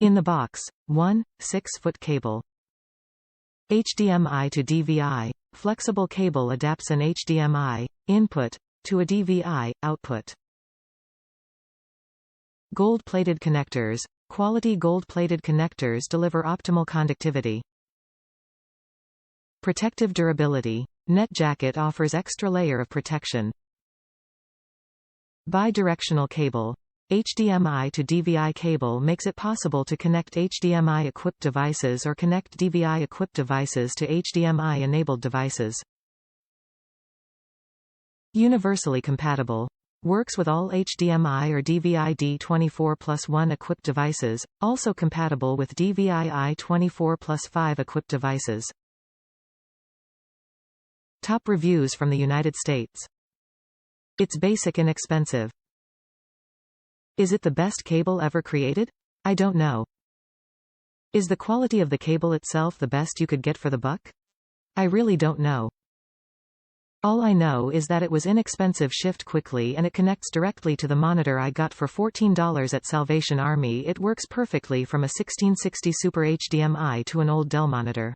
In the box, 1, 6-foot cable. HDMI to DVI, flexible cable adapts an HDMI input to a DVI output. Gold-plated connectors. Quality gold-plated connectors deliver optimal conductivity. Protective durability. Net jacket offers extra layer of protection. Bi-directional cable. HDMI to DVI cable makes it possible to connect HDMI-equipped devices or connect DVI-equipped devices to HDMI-enabled devices. Universally compatible. Works with all HDMI or DVI-D 24+1 equipped devices, also compatible with DVI-I 24+5 equipped devices. Top reviews from the United States. It's basic and inexpensive. Is it the best cable ever created? I don't know. Is the quality of the cable itself the best you could get for the buck? I really don't know. All I know is that it was inexpensive, shipped quickly, and it connects directly to the monitor I got for $14 at Salvation Army. It works perfectly from a 1660 Super HDMI to an old Dell monitor.